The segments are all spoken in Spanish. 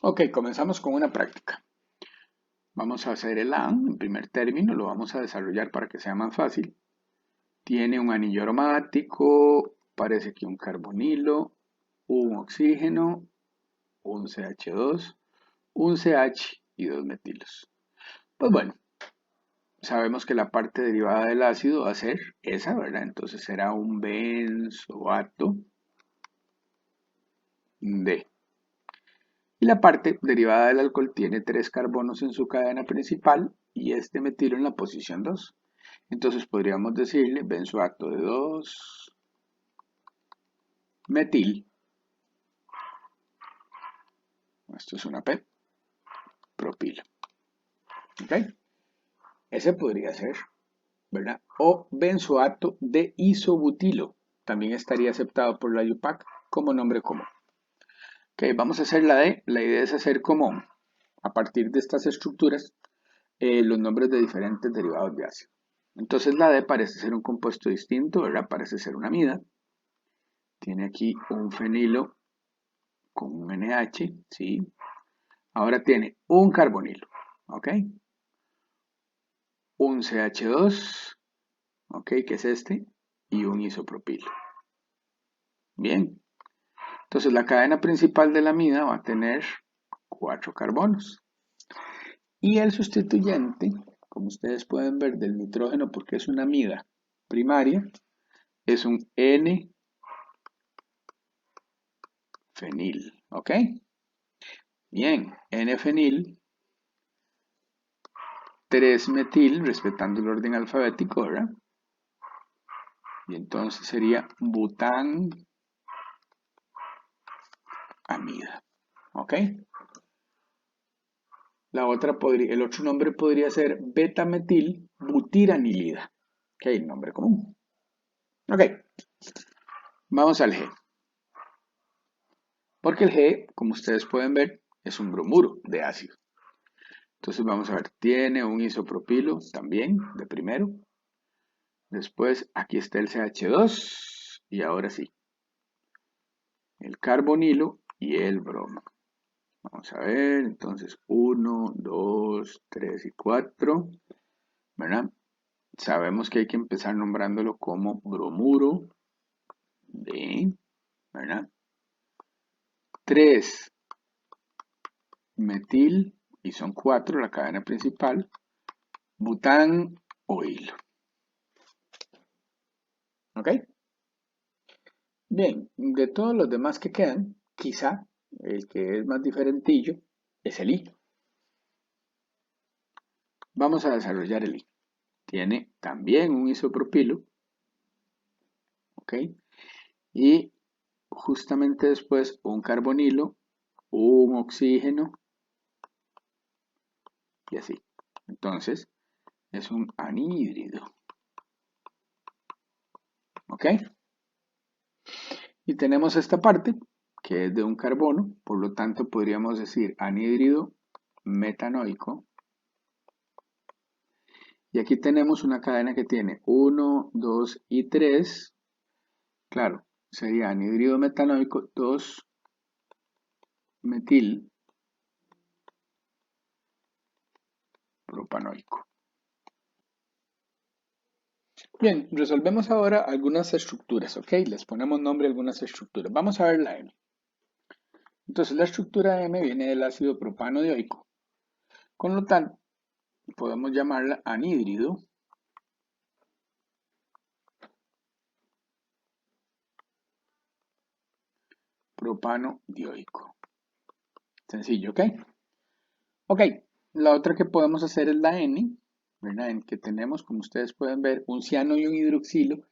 Ok, comenzamos con una práctica. Vamos a hacer el AN en primer término, lo vamos a desarrollar para que sea más fácil. Tiene un anillo aromático, parece que un carbonilo, un oxígeno, un CH2, un CH y dos metilos. Pues bueno, sabemos que la parte derivada del ácido va a ser esa, ¿verdad? Entonces será un benzoato de. Y la parte derivada del alcohol tiene 3 carbonos en su cadena principal y este metilo en la posición 2. Entonces podríamos decirle benzoato de 2 metil, esto es una P, propilo. ¿Ok? Ese podría ser, ¿verdad? O benzoato de isobutilo, también estaría aceptado por la IUPAC como nombre común. Ok, vamos a hacer la D. La idea es hacer como, a partir de estas estructuras, los nombres de diferentes derivados de ácido. Entonces la D parece ser un compuesto distinto, ¿verdad? Parece ser una amida. Tiene aquí un fenilo con un NH, ¿sí? Ahora tiene un carbonilo, ¿ok? Un CH2, ¿ok? Que es este, y un isopropilo. Bien. Entonces la cadena principal de la amida va a tener 4 carbonos. Y el sustituyente, como ustedes pueden ver, del nitrógeno, porque es una amida primaria, es un N-fenil, ¿ok? Bien, N-fenil, 3-metil, respetando el orden alfabético, ¿verdad? Y entonces sería butanamida, ¿ok? El otro nombre podría ser beta-metil butiranilida, que es el nombre común. Ok, vamos al G. Porque el G, como ustedes pueden ver, es un bromuro de ácido. Entonces vamos a ver, tiene un isopropilo también, de primero. Después aquí está el CH2 y ahora sí, el carbonilo y el bromo. Vamos a ver, entonces 1, 2, 3 y 4, ¿verdad? Sabemos que hay que empezar nombrándolo como bromuro de, ¿verdad? 3 metil, y son 4 la cadena principal, bután o hilo. ¿Ok? Bien, de todos los demás que quedan, quizá el que es más diferentillo es el I. Vamos a desarrollar el I. Tiene también un isopropilo, ¿ok? Y justamente después un carbonilo, un oxígeno y así. Entonces es un anhídrido, ¿ok? Y tenemos esta parte que es de un carbono, por lo tanto podríamos decir anhídrido metanoico. Y aquí tenemos una cadena que tiene 1, 2 y 3. Claro, sería anhídrido metanoico 2 metil propanoico. Bien, resolvemos ahora algunas estructuras, ¿ok? Les ponemos nombre a algunas estructuras. Vamos a ver la M. Entonces la estructura M viene del ácido propano dioico. Con lo tanto, podemos llamarla anhídrido propano dioico. Sencillo, ¿ok? Ok, la otra que podemos hacer es la N, ¿verdad? En que tenemos, como ustedes pueden ver, un ciano y un hidroxilo.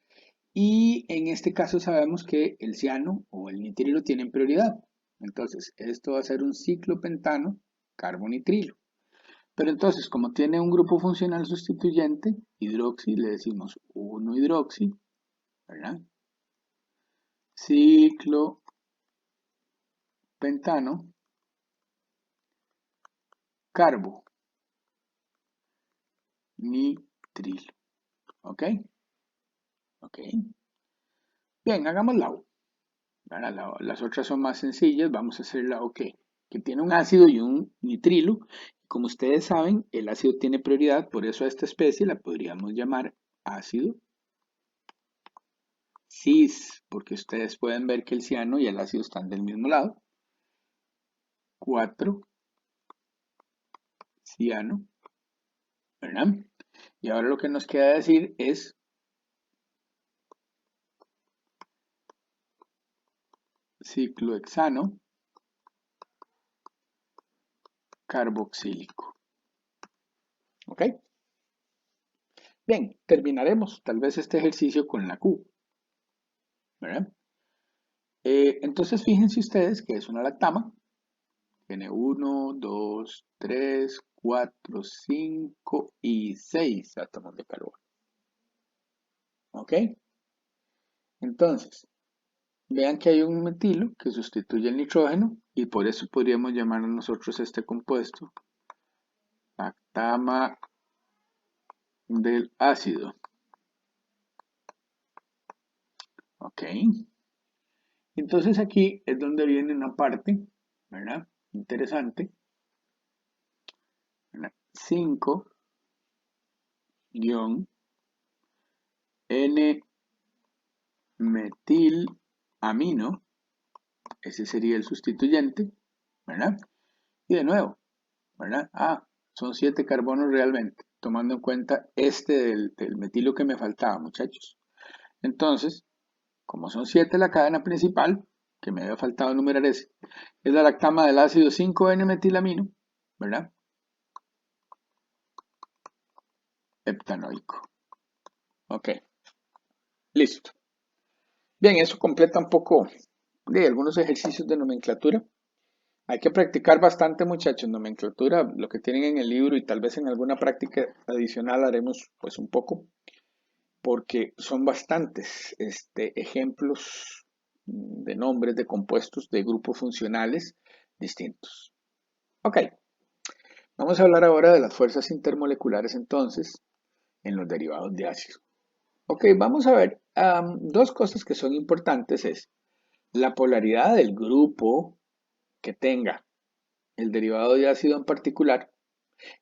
Y en este caso sabemos que el ciano o el nitrilo tienen prioridad. Entonces, esto va a ser un ciclopentano carbonitrilo. Pero entonces, como tiene un grupo funcional sustituyente, hidroxi, le decimos 1-hidroxi, ¿verdad? Ciclopentano carbo nitrilo. ¿Ok? Ok. Bien, hagamos la U. Las otras son más sencillas, vamos a hacer la OK. que tiene un ácido y un nitrilo. Como ustedes saben, el ácido tiene prioridad, por eso a esta especie la podríamos llamar ácido cis, porque ustedes pueden ver que el ciano y el ácido están del mismo lado. 4 ciano, ¿verdad? Y ahora lo que nos queda decir es ciclohexano carboxílico. ¿Ok? Bien, terminaremos tal vez este ejercicio con la Q, ¿verdad? Entonces fíjense ustedes que es una lactama. Tiene 1, 2, 3, 4, 5 y 6 átomos de carbono. ¿Ok? Entonces, vean que hay un metilo que sustituye el nitrógeno y por eso podríamos llamar a nosotros este compuesto lactama del ácido. ¿Ok? Entonces aquí es donde viene una parte, ¿verdad? Interesante. 5-N-metilamino, ese sería el sustituyente, ¿verdad? Y de nuevo, ¿verdad? Son 7 carbonos realmente, tomando en cuenta este del metilo que me faltaba, muchachos. Entonces, como son 7 la cadena principal, que me había faltado enumerar ese, es la lactama del ácido 5-N-metilamino, ¿verdad? Heptanoico. Ok, listo. Bien, eso completa un poco de algunos ejercicios de nomenclatura. Hay que practicar bastante, muchachos, nomenclatura, lo que tienen en el libro y tal vez en alguna práctica adicional haremos pues un poco, porque son bastantes ejemplos de nombres de compuestos de grupos funcionales distintos. Ok, vamos a hablar ahora de las fuerzas intermoleculares entonces en los derivados de ácido. Ok, vamos a ver dos cosas que son importantes es la polaridad del grupo que tenga el derivado de ácido en particular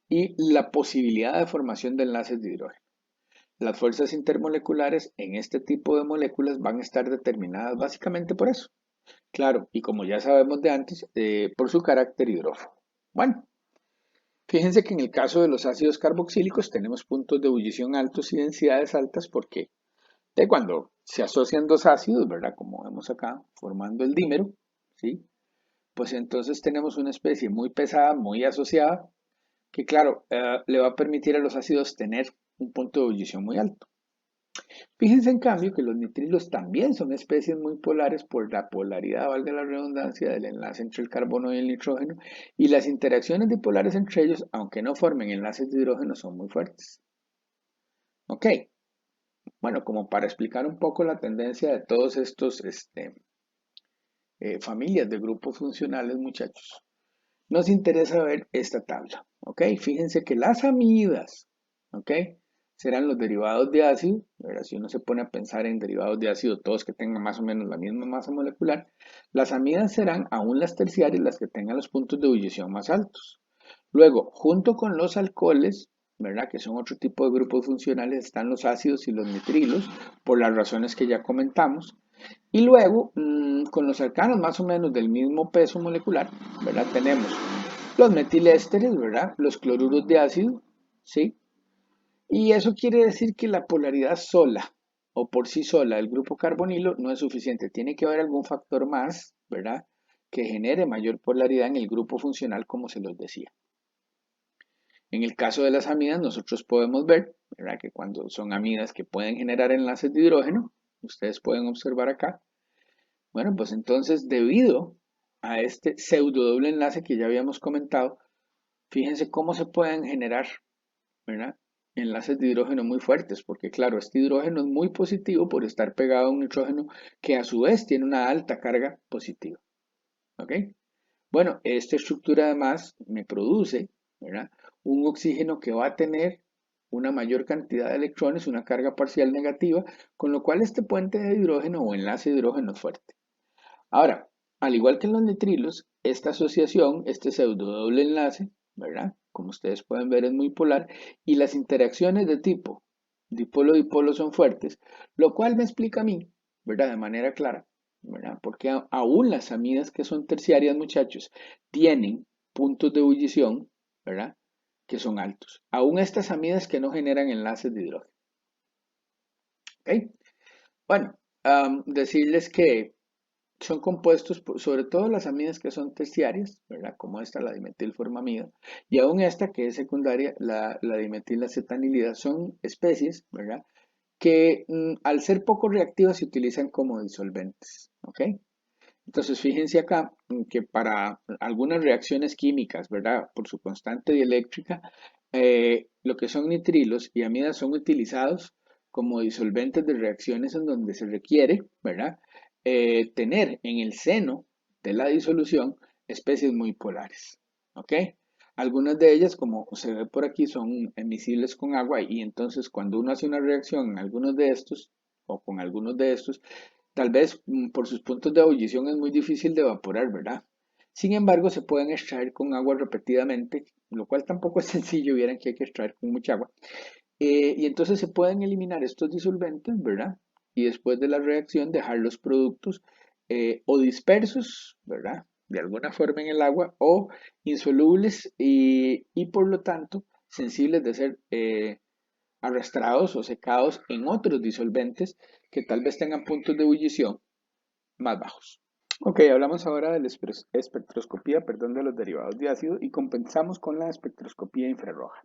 y la posibilidad de formación de enlaces de hidrógeno. Las fuerzas intermoleculares en este tipo de moléculas van a estar determinadas básicamente por eso. Claro, y como ya sabemos de antes, por su carácter hidrófobo. Bueno, fíjense que en el caso de los ácidos carboxílicos tenemos puntos de ebullición altos y densidades altas porque de cuando se asocian dos ácidos, ¿verdad? Como vemos acá, formando el dímero, ¿sí? Pues entonces tenemos una especie muy pesada, muy asociada, que claro, le va a permitir a los ácidos tener un punto de ebullición muy alto. Fíjense en cambio que los nitrilos también son especies muy polares por la polaridad, valga la redundancia, del enlace entre el carbono y el nitrógeno, y las interacciones dipolares entre ellos, aunque no formen enlaces de hidrógeno, son muy fuertes. Ok, bueno, como para explicar un poco la tendencia de todos estos familias de grupos funcionales, muchachos, nos interesa ver esta tabla. Ok, fíjense que las amidas, ok, serán los derivados de ácido. Ahora, si uno se pone a pensar en derivados de ácido, todos que tengan más o menos la misma masa molecular, las amidas serán aún las terciarias las que tengan los puntos de ebullición más altos. Luego, junto con los alcoholes, ¿verdad? Que son otro tipo de grupos funcionales, están los ácidos y los nitrilos, por las razones que ya comentamos. Y luego, con los alcanos más o menos del mismo peso molecular, ¿verdad? Tenemos los metilésteres, ¿verdad? Los cloruros de ácido, ¿sí? Y eso quiere decir que la polaridad sola o por sí sola del grupo carbonilo no es suficiente. Tiene que haber algún factor más, ¿verdad? Que genere mayor polaridad en el grupo funcional, como se los decía. En el caso de las amidas, nosotros podemos ver, ¿verdad? Que cuando son amidas que pueden generar enlaces de hidrógeno, ustedes pueden observar acá, bueno, pues entonces debido a este pseudo doble enlace que ya habíamos comentado, fíjense cómo se pueden generar, ¿verdad? Enlaces de hidrógeno muy fuertes, porque claro, este hidrógeno es muy positivo por estar pegado a un nitrógeno que a su vez tiene una alta carga positiva. ¿Ok? Bueno, esta estructura además me produce, ¿verdad? Un oxígeno que va a tener una mayor cantidad de electrones, una carga parcial negativa, con lo cual este puente de hidrógeno o enlace de hidrógeno es fuerte. Ahora, al igual que en los nitrilos, esta asociación, este pseudo doble enlace, ¿verdad? Como ustedes pueden ver es muy polar y las interacciones de tipo dipolo-dipolo son fuertes, lo cual me explica a mí, ¿verdad? De manera clara, ¿verdad? Porque aún las amidas que son terciarias, muchachos, tienen puntos de ebullición, ¿verdad? Que son altos. Aún estas amidas que no generan enlaces de hidrógeno. ¿Ok? Bueno, decirles que son compuestos, sobre todo las amidas que son terciarias, ¿verdad? Como esta, la dimetilformamida, y aún esta que es secundaria, la dimetilacetanilida, son especies, ¿verdad? Que al ser poco reactivas se utilizan como disolventes, ¿ok? Entonces fíjense acá que para algunas reacciones químicas, ¿verdad? Por su constante dieléctrica, lo que son nitrilos y amidas son utilizados como disolventes de reacciones en donde se requiere, ¿verdad? Tener en el seno de la disolución especies muy polares, ¿ok? Algunas de ellas, como se ve por aquí, son emisibles con agua y entonces cuando uno hace una reacción en algunos de estos o con algunos de estos, tal vez por sus puntos de ebullición es muy difícil de evaporar, ¿verdad? Sin embargo, se pueden extraer con agua repetidamente, lo cual tampoco es sencillo, vieran que hay que extraer con mucha agua. Y entonces se pueden eliminar estos disolventes, ¿verdad? Y después de la reacción dejar los productos o dispersos, ¿verdad? De alguna forma en el agua o insolubles y por lo tanto sensibles de ser arrastrados o secados en otros disolventes que tal vez tengan puntos de ebullición más bajos. Ok, hablamos ahora de la espectroscopía, perdón, de los derivados de ácido y compensamos con la espectroscopía infrarroja.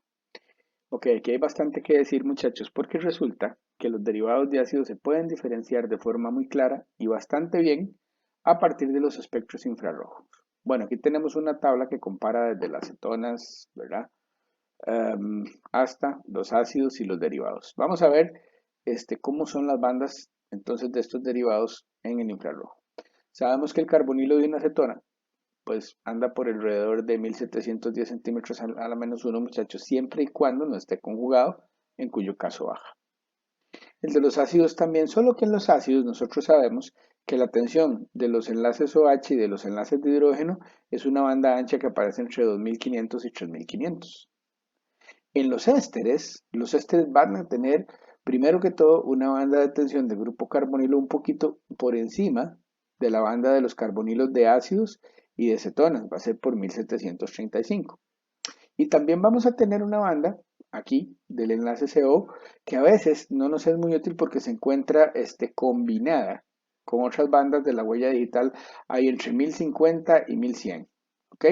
Ok, aquí hay bastante que decir, muchachos, porque resulta que los derivados de ácido se pueden diferenciar de forma muy clara y bastante bien a partir de los espectros infrarrojos. Bueno, aquí tenemos una tabla que compara desde las cetonas, ¿verdad? Hasta los ácidos y los derivados. Vamos a ver cómo son las bandas entonces de estos derivados en el infrarrojo. Sabemos que el carbonilo de una acetona pues anda por alrededor de 1710 centímetros a la menos 1, muchachos, siempre y cuando no esté conjugado, en cuyo caso baja. El de los ácidos también, solo que en los ácidos nosotros sabemos que la tensión de los enlaces OH y de los enlaces de hidrógeno es una banda ancha que aparece entre 2500 y 3500. En los ésteres van a tener, primero que todo, una banda de tensión de grupo carbonilo un poquito por encima de la banda de los carbonilos de ácidos y de cetonas, va a ser por 1735. Y también vamos a tener una banda aquí del enlace CO que a veces no nos es muy útil porque se encuentra combinada con otras bandas de la huella digital, hay entre 1050 y 1100. ¿Ok?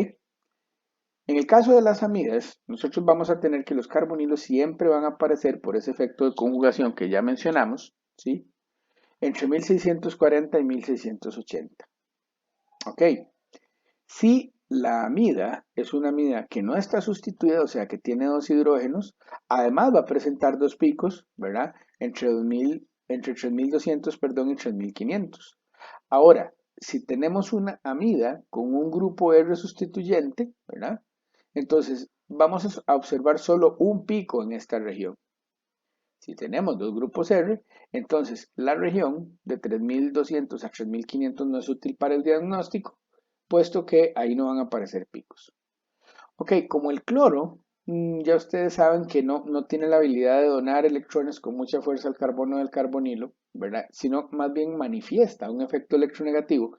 En el caso de las amidas, nosotros vamos a tener que los carbonilos siempre van a aparecer por ese efecto de conjugación que ya mencionamos, ¿sí? Entre 1640 y 1680. ¿Ok? Si la amida es una amida que no está sustituida, o sea que tiene dos hidrógenos, además va a presentar dos picos, ¿verdad? Entre 3200, perdón, y 3500. Ahora, si tenemos una amida con un grupo R sustituyente, ¿verdad? Entonces, vamos a observar solo un pico en esta región. Si tenemos dos grupos R, entonces la región de 3200 a 3500 no es útil para el diagnóstico, puesto que ahí no van a aparecer picos. Ok, como el cloro, ya ustedes saben que no tiene la habilidad de donar electrones con mucha fuerza al carbono del carbonilo, ¿verdad? Sino más bien manifiesta un efecto electronegativo,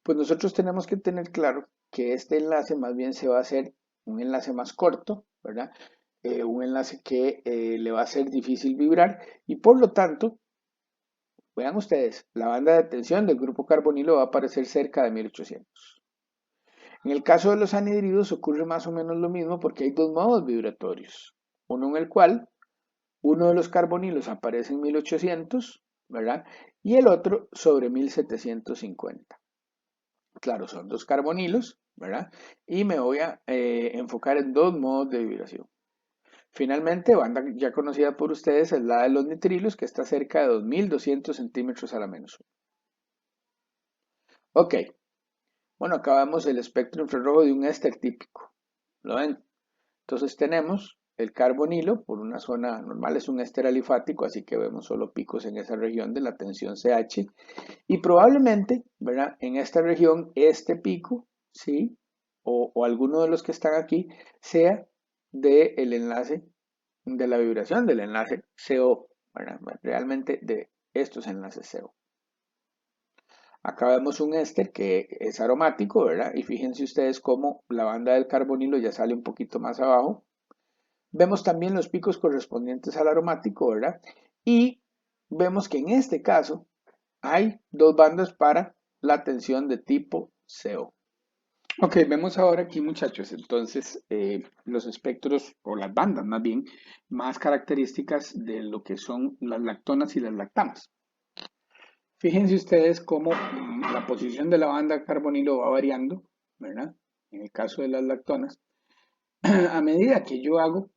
pues nosotros tenemos que tener claro que este enlace más bien se va a hacer un enlace más corto, ¿verdad? Un enlace que le va a ser difícil vibrar y por lo tanto, vean ustedes, la banda de tensión del grupo carbonilo va a aparecer cerca de 1800. En el caso de los anhidridos ocurre más o menos lo mismo porque hay dos modos vibratorios. Uno en el cual uno de los carbonilos aparece en 1800, ¿verdad? Y el otro sobre 1750. Claro, son dos carbonilos, ¿verdad? Y me voy a enfocar en dos modos de vibración. Finalmente, banda ya conocida por ustedes es la de los nitrilos, que está cerca de 2200 centímetros a la menos 1. Ok, bueno, acá vemos el espectro infrarrojo de un éster típico. ¿Lo ven? Entonces tenemos el carbonilo, por una zona normal es un éster alifático, así que vemos solo picos en esa región de la tensión CH. Y probablemente, ¿verdad? En esta región, este pico ¿sí? O alguno de los que están aquí sea del enlace de la vibración del enlace CO, ¿verdad? Realmente de estos enlaces CO. Acá vemos un éster que es aromático, ¿verdad? Y fíjense ustedes cómo la banda del carbonilo ya sale un poquito más abajo. Vemos también los picos correspondientes al aromático, ¿verdad? Y vemos que en este caso hay dos bandas para la tensión de tipo CO. Ok, vemos ahora aquí, muchachos, entonces los espectros o las bandas más bien más características de lo que son las lactonas y las lactamas. Fíjense ustedes cómo la posición de la banda carbonilo va variando, ¿verdad? En el caso de las lactonas, a medida que yo hago,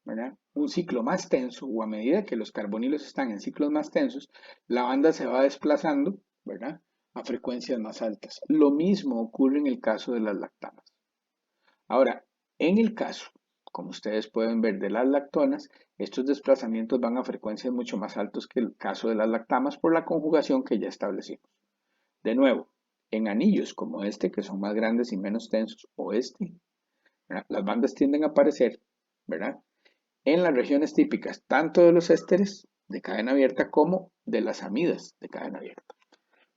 ¿verdad? Un ciclo más tenso o a medida que los carbonilos están en ciclos más tensos, la banda se va desplazando, ¿verdad? A frecuencias más altas. Lo mismo ocurre en el caso de las lactamas. Ahora, en el caso, como ustedes pueden ver, de las lactonas, estos desplazamientos van a frecuencias mucho más altos que el caso de las lactamas por la conjugación que ya establecimos. De nuevo, en anillos como este, que son más grandes y menos tensos, o este, ¿verdad? Las bandas tienden a aparecer, ¿verdad? En las regiones típicas, tanto de los ésteres de cadena abierta como de las amidas de cadena abierta.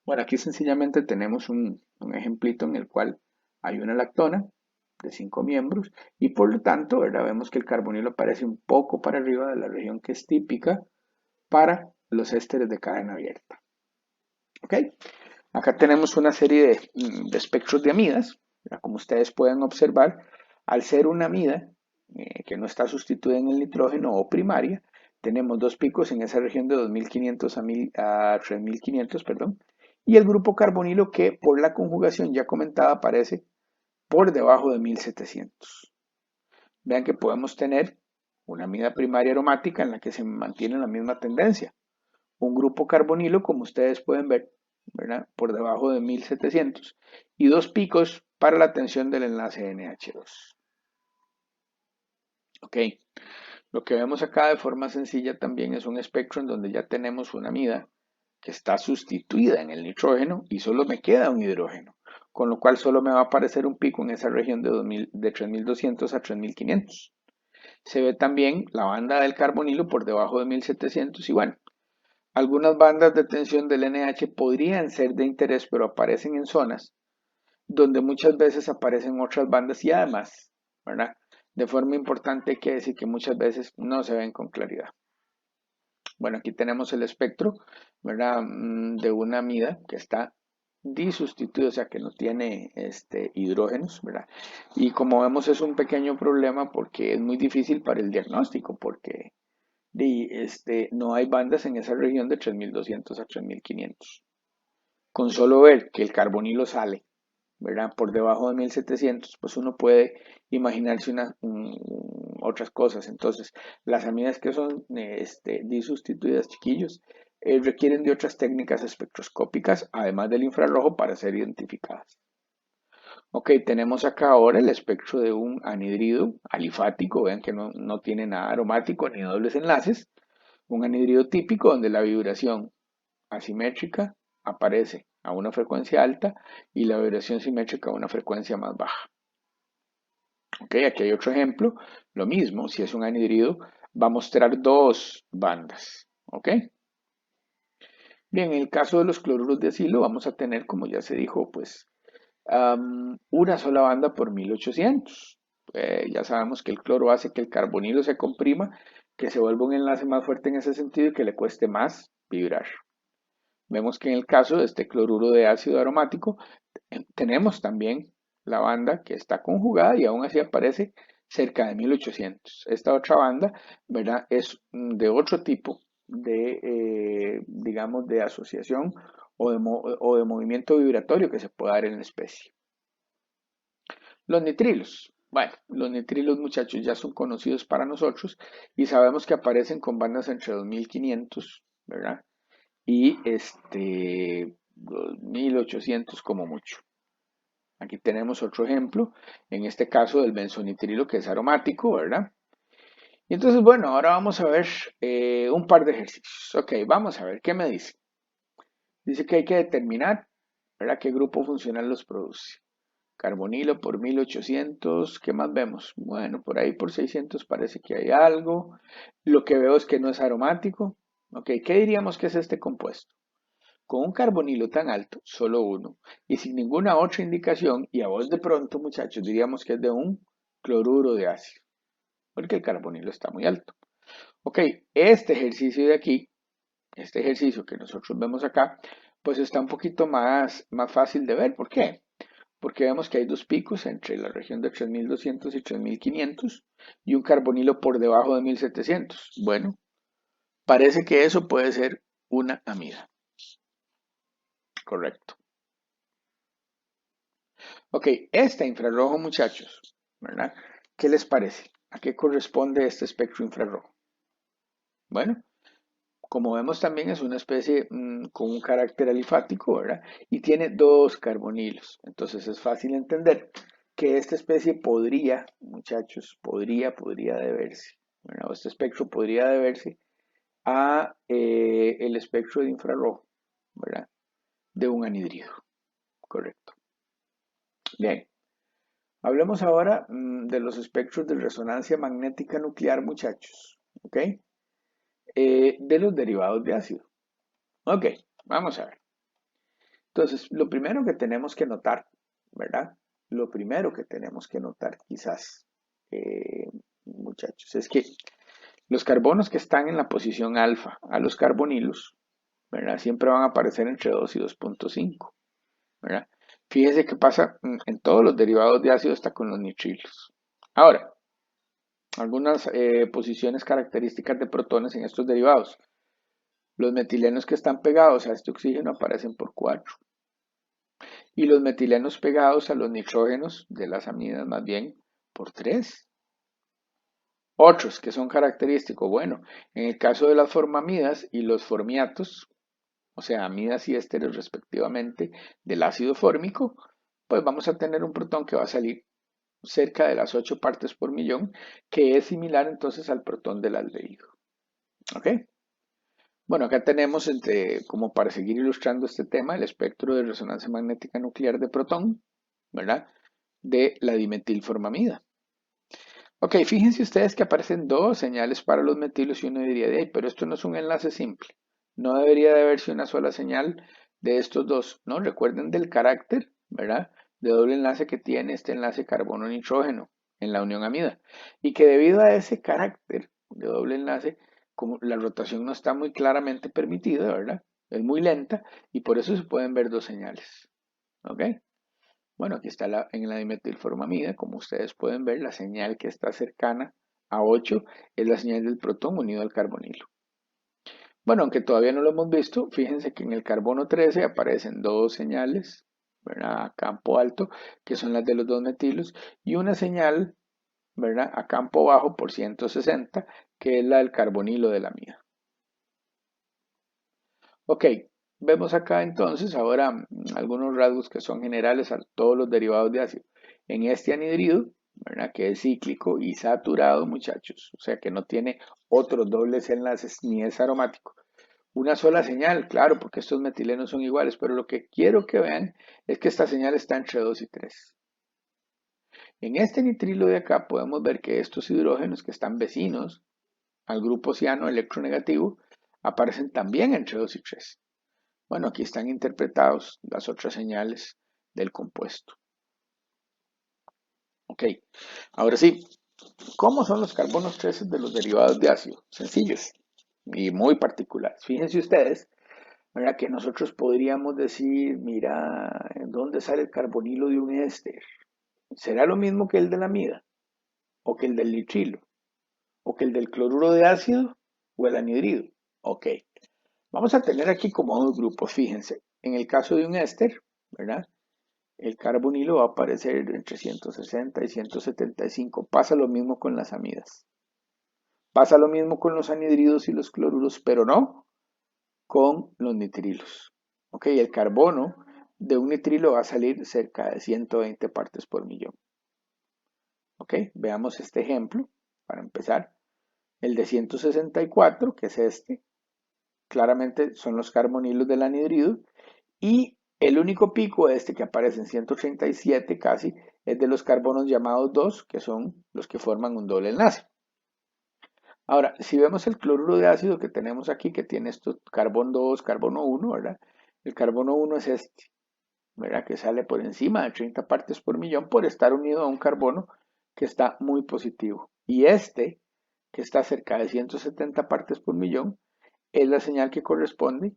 Bueno, aquí sencillamente tenemos un ejemplito en el cual hay una lactona de 5 miembros y por lo tanto, ¿verdad? Vemos que el carbonilo aparece un poco para arriba de la región que es típica para los ésteres de cadena abierta. ¿Ok? Acá tenemos una serie de espectros de amidas. Como ustedes pueden observar, al ser una amida que no está sustituida en el nitrógeno o primaria, tenemos dos picos en esa región de 2500 a 3500, perdón, y el grupo carbonilo que por la conjugación ya comentada aparece por debajo de 1700. Vean que podemos tener una amida primaria aromática en la que se mantiene la misma tendencia. Un grupo carbonilo, como ustedes pueden ver, ¿verdad? Por debajo de 1700 y dos picos para la tensión del enlace NH2. Ok, lo que vemos acá de forma sencilla también es un espectro en donde ya tenemos una amida que está sustituida en el nitrógeno y solo me queda un hidrógeno, con lo cual solo me va a aparecer un pico en esa región de 3200 a 3500. Se ve también la banda del carbonilo por debajo de 1700 y bueno, algunas bandas de tensión del NH podrían ser de interés, pero aparecen en zonas donde muchas veces aparecen otras bandas y además, ¿verdad? De forma importante hay que decir que muchas veces no se ven con claridad. Bueno, aquí tenemos el espectro, ¿verdad? De una amida que está disustituida, o sea que no tiene hidrógenos, ¿verdad? Y como vemos es un pequeño problema porque es muy difícil para el diagnóstico, porque no hay bandas en esa región de 3200 a 3500. Con solo ver que el carbonilo sale, ¿verdad? Por debajo de 1700, pues uno puede imaginarse otras cosas. Entonces, las amidas que son disustituidas, chiquillos, requieren de otras técnicas espectroscópicas, además del infrarrojo, para ser identificadas. Ok, tenemos acá ahora el espectro de un anhidrido alifático, vean que no tiene nada aromático ni dobles enlaces, un anhidrido típico donde la vibración asimétrica aparece a una frecuencia alta y la vibración simétrica a una frecuencia más baja. Ok, aquí hay otro ejemplo, lo mismo, si es un anhidrido va a mostrar dos bandas. Ok, bien, en el caso de los cloruros de acilo vamos a tener, como ya se dijo, pues una sola banda por 1800. Ya sabemos que el cloro hace que el carbonilo se comprima, que se vuelva un enlace más fuerte en ese sentido y que le cueste más vibrar. Vemos que en el caso de este cloruro de ácido aromático tenemos también la banda que está conjugada y aún así aparece cerca de 1800. Esta otra banda, ¿verdad? Es de otro tipo de, digamos, de asociación o de movimiento vibratorio que se puede dar en la especie. Los nitrilos. Bueno, los nitrilos, muchachos, ya son conocidos para nosotros y sabemos que aparecen con bandas entre 2500, ¿verdad? Y 2800 como mucho. Aquí tenemos otro ejemplo, en este caso del benzonitrilo que es aromático, ¿verdad? Y entonces, bueno, ahora vamos a ver un par de ejercicios. Ok, vamos a ver, ¿qué me dice? Dice que hay que determinar, ¿verdad? ¿Qué grupo funcional los produce? Carbonilo por 1800, ¿qué más vemos? Bueno, por ahí por 600 parece que hay algo. Lo que veo es que no es aromático. Ok, ¿qué diríamos que es este compuesto? Con un carbonilo tan alto, solo uno, y sin ninguna otra indicación, y a vos de pronto, muchachos, diríamos que es de un cloruro de ácido, porque el carbonilo está muy alto. Ok, este ejercicio de aquí, este ejercicio que nosotros vemos acá, pues está un poquito más fácil de ver. ¿Por qué? Porque vemos que hay dos picos entre la región de 3200 y 3500 y un carbonilo por debajo de 1700. Bueno, parece que eso puede ser una amida. Correcto. Ok, este infrarrojo, muchachos, ¿verdad? ¿Qué les parece? ¿A qué corresponde este espectro infrarrojo? Bueno, como vemos también es una especie con un carácter alifático, ¿verdad? Y tiene dos carbonilos. Entonces es fácil entender que esta especie podría, muchachos, podría deberse, ¿verdad? O este espectro podría deberse a el espectro de infrarrojo, ¿verdad? De un anhidrido, correcto. Bien, hablemos ahora de los espectros de resonancia magnética nuclear, muchachos, ¿ok? De los derivados de ácido. Ok, vamos a ver. Entonces, lo primero que tenemos que notar, ¿verdad? Lo primero que tenemos que notar quizás, muchachos, es que los carbonos que están en la posición alfa a los carbonilos, ¿verdad? Siempre van a aparecer entre 2 y 2.5, ¿verdad? Fíjese qué pasa en todos los derivados de ácido hasta con los nitrilos. Ahora, algunas posiciones características de protones en estos derivados. Los metilenos que están pegados a este oxígeno aparecen por 4. Y los metilenos pegados a los nitrógenos de las amidas más bien por 3. Otros que son característicos, bueno, en el caso de las formamidas y los formiatos, o sea, amidas y ésteres respectivamente del ácido fórmico, pues vamos a tener un protón que va a salir cerca de las 8 partes por millón, que es similar entonces al protón del aldehído. ¿Ok? Bueno, acá tenemos, como para seguir ilustrando este tema, el espectro de resonancia magnética nuclear de protón, ¿verdad? De la dimetilformamida. Ok, fíjense ustedes que aparecen dos señales para los metilos y uno diría de ahí, pero esto no es un enlace simple. No debería de haberse una sola señal de estos dos, ¿no? Recuerden del carácter, ¿verdad? De doble enlace que tiene este enlace carbono-nitrógeno en la unión amida. Y que debido a ese carácter de doble enlace, como la rotación no está muy claramente permitida, ¿verdad? Es muy lenta y por eso se pueden ver dos señales. ¿Ok? Bueno, aquí está en la dimetilformamida, como ustedes pueden ver, la señal que está cercana a 8 es la señal del protón unido al carbonilo. Bueno, aunque todavía no lo hemos visto, fíjense que en el carbono 13 aparecen dos señales, ¿verdad? A campo alto, que son las de los dos metilos, y una señal, ¿verdad? A campo bajo por 160, que es la del carbonilo de la amida. Ok, vemos acá entonces ahora algunos rasgos que son generales a todos los derivados de ácido. En este anhidrido, ¿verdad? Que es cíclico y saturado, muchachos, o sea que no tiene otros dobles enlaces ni es aromático. Una sola señal, claro, porque estos metilenos son iguales, pero lo que quiero que vean es que esta señal está entre 2 y 3. En este nitrilo de acá podemos ver que estos hidrógenos que están vecinos al grupo ciano electronegativo aparecen también entre 2 y 3. Bueno, aquí están interpretados las otras señales del compuesto. Ok, ahora sí, ¿cómo son los carbonos 13 de los derivados de ácido? Sencillos y muy particulares. Fíjense ustedes, ¿verdad? Que nosotros podríamos decir, mira, ¿dónde sale el carbonilo de un éster? ¿Será lo mismo que el de la amida? ¿O que el del nitrilo? ¿O que el del cloruro de ácido? ¿O el anhidrido? Ok, vamos a tener aquí como dos grupos, fíjense. En el caso de un éster, ¿verdad? El carbonilo va a aparecer entre 160 y 175. Pasa lo mismo con las amidas. Pasa lo mismo con los anhidridos y los cloruros, pero no con los nitrilos. Ok, el carbono de un nitrilo va a salir cerca de 120 partes por millón. Ok, veamos este ejemplo para empezar. El de 164, que es este, claramente son los carbonilos del anhidrido y El único pico que aparece en 137 casi es de los carbonos llamados 2, que son los que forman un doble enlace. Ahora, si vemos el cloruro de ácido que tenemos aquí, que tiene esto carbono 2, carbono 1, ¿verdad? El carbono 1 es este, ¿verdad? Que sale por encima de 30 partes por millón por estar unido a un carbono que está muy positivo. Y este, que está cerca de 170 partes por millón, es la señal que corresponde,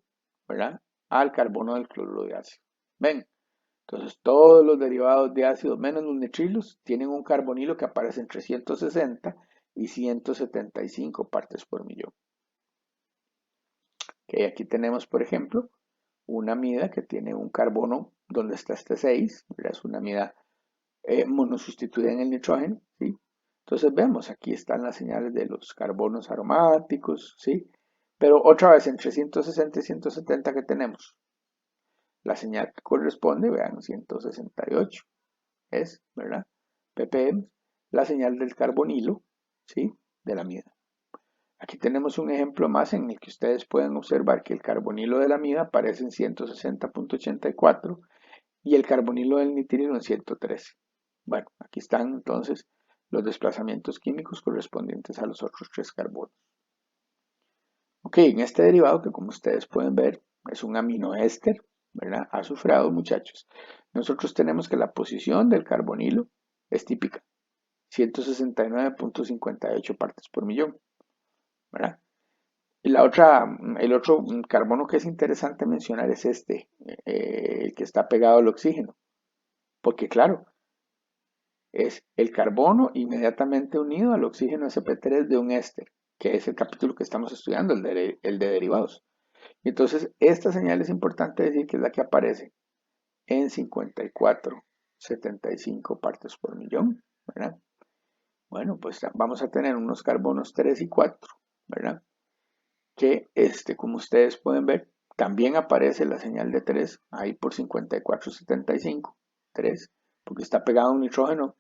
¿verdad?, al carbono del cloruro de ácido. ¿Ven? Entonces, todos los derivados de ácido menos los nitrilos tienen un carbonilo que aparece entre 160 y 175 partes por millón. Okay, aquí tenemos, por ejemplo, una amida que tiene un carbono donde está este 6, ¿verdad? Es una amida monosustituida en el nitrógeno, ¿sí? Entonces vemos, aquí están las señales de los carbonos aromáticos, ¿sí? Pero otra vez, entre 160 y 170 que tenemos, la señal que corresponde, vean, 168 es, ¿verdad? ppm, la señal del carbonilo, ¿sí? De la amida. Aquí tenemos un ejemplo más en el que ustedes pueden observar que el carbonilo de la amida aparece en 160.84 y el carbonilo del nitrilo en 113. Bueno, aquí están entonces los desplazamientos químicos correspondientes a los otros tres carbonos. Ok, en este derivado que como ustedes pueden ver es un aminoéster, ¿verdad? Azufrado, muchachos. Nosotros tenemos que la posición del carbonilo es típica, 169.58 partes por millón, ¿verdad? Y el otro carbono que es interesante mencionar es este, el que está pegado al oxígeno, porque claro, es el carbono inmediatamente unido al oxígeno sp3 de un éster, que es el capítulo que estamos estudiando, el de derivados. Y entonces, esta señal es importante decir que es la que aparece en 54,75 partes por millón, ¿verdad? Bueno, pues vamos a tener unos carbonos 3 y 4, ¿verdad? Que, como ustedes pueden ver, también aparece la señal de 3 ahí por 54,75, 3, porque está pegado a un nitrógeno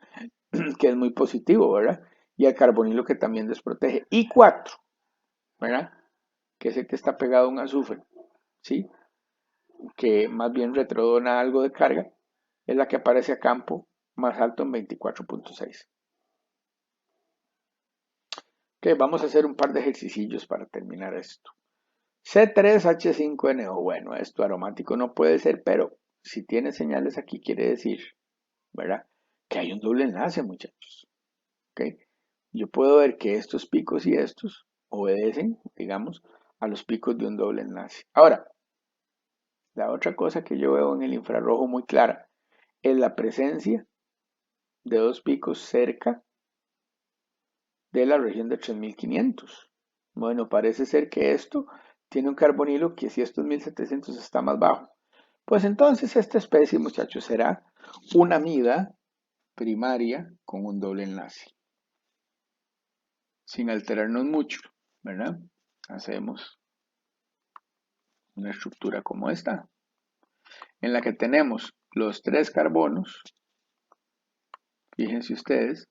que es muy positivo, ¿verdad? Y al carbonilo que también desprotege. Y 4, ¿verdad? Que es el que está pegado a un azufre, ¿sí? Que más bien retrodona algo de carga, es la que aparece a campo más alto en 24.6. Ok, vamos a hacer un par de ejercicios para terminar esto. C3H5NO, bueno, esto aromático no puede ser, pero si tiene señales aquí quiere decir, ¿verdad?, que hay un doble enlace, muchachos. ¿Ok? Yo puedo ver que estos picos y estos obedecen, digamos, a los picos de un doble enlace. Ahora, la otra cosa que yo veo en el infrarrojo muy clara es la presencia de dos picos cerca de la región de 3500. Bueno, parece ser que esto tiene un carbonilo que si estos 1700 está más bajo. Pues entonces esta especie, muchachos, será una amida primaria con un doble enlace. Sin alterarnos mucho, ¿verdad? Hacemos una estructura como esta, en la que tenemos los tres carbonos. Fíjense ustedes,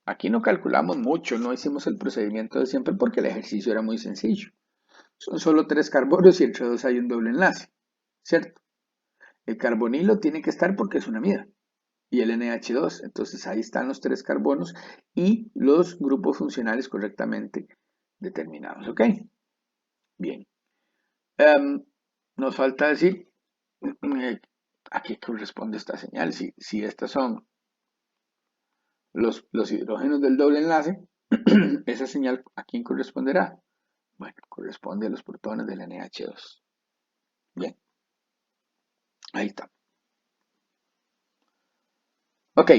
aquí no calculamos mucho, no hicimos el procedimiento de siempre porque el ejercicio era muy sencillo. Son solo tres carbonos y entre dos hay un doble enlace, ¿cierto? El carbonilo tiene que estar porque es una amida y el NH2, entonces ahí están los tres carbonos y los grupos funcionales correctamente determinados, ¿ok? Bien. Nos falta decir a qué corresponde esta señal. Si estas son los hidrógenos del doble enlace, esa señal ¿a quién corresponderá? Bueno, corresponde a los protones del NH2. Bien, ahí está. Ok,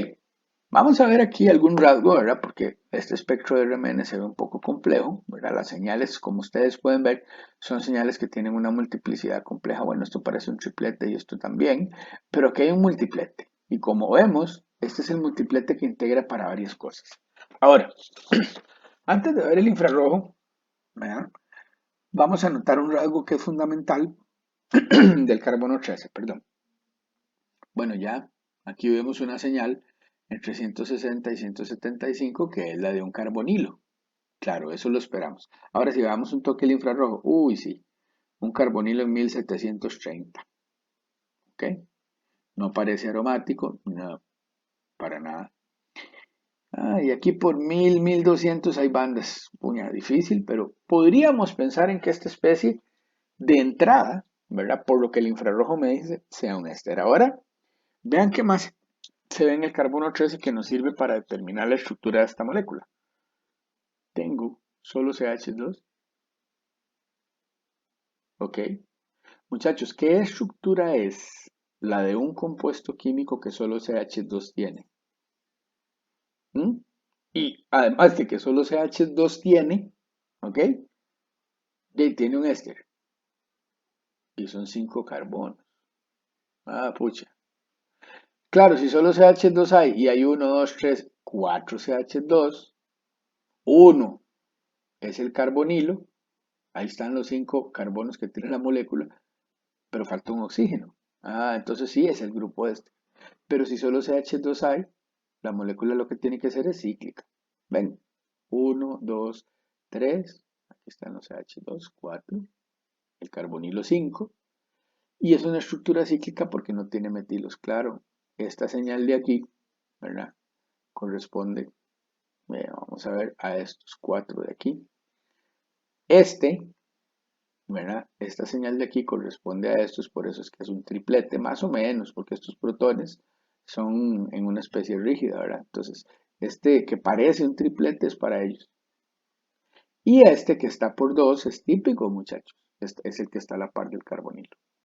vamos a ver aquí algún rasgo, ¿verdad? Porque este espectro de RMN se ve un poco complejo, ¿verdad? Las señales, como ustedes pueden ver, son señales que tienen una multiplicidad compleja. Bueno, esto parece un triplete y esto también, pero aquí hay un multiplete. Y como vemos, este es el multiplete que integra para varias cosas. Ahora, antes de ver el infrarrojo, ¿verdad?, vamos a notar un rasgo que es fundamental del carbono 13, perdón. Bueno, ya aquí vemos una señal entre 160 y 175 que es la de un carbonilo. Claro, eso lo esperamos. Ahora si damos un toque al infrarrojo, uy sí, un carbonilo en 1730. ¿ok? No parece aromático, no, para nada. Y aquí por 1200 hay bandas. Puña, difícil, pero podríamos pensar en que esta especie de entrada, ¿verdad? Por lo que el infrarrojo me dice, sea un éster. Ahora, vean qué más se ve en el carbono 13 que nos sirve para determinar la estructura de esta molécula. Tengo solo CH2. Ok. Muchachos, ¿qué estructura es la de un compuesto químico que solo CH2 tiene? ¿Mm? Y además de que solo CH2 tiene, ¿ok? Y tiene un éster. Y son 5 carbonos. Pucha. Claro, si solo CH2 hay y hay 1, 2, 3, 4 CH2, 1 es el carbonilo, ahí están los 5 carbonos que tiene la molécula, pero falta un oxígeno. Entonces sí es el grupo este. Pero si solo CH2 hay, la molécula lo que tiene que hacer es cíclica. Ven, 1, 2, 3, aquí están los CH2, 4, el carbonilo 5, y es una estructura cíclica porque no tiene metilos. Claro, esta señal de aquí, ¿verdad? Corresponde, vamos a ver, a estos 4 de aquí. ¿Verdad? Esta señal de aquí corresponde a estos, por eso es que es un triplete, más o menos, porque estos protones son en una especie rígida, ¿verdad? Entonces, este que parece un triplete es para ellos. Y este que está por 2 es típico, muchachos. Este es el que está a la par del carbonilo.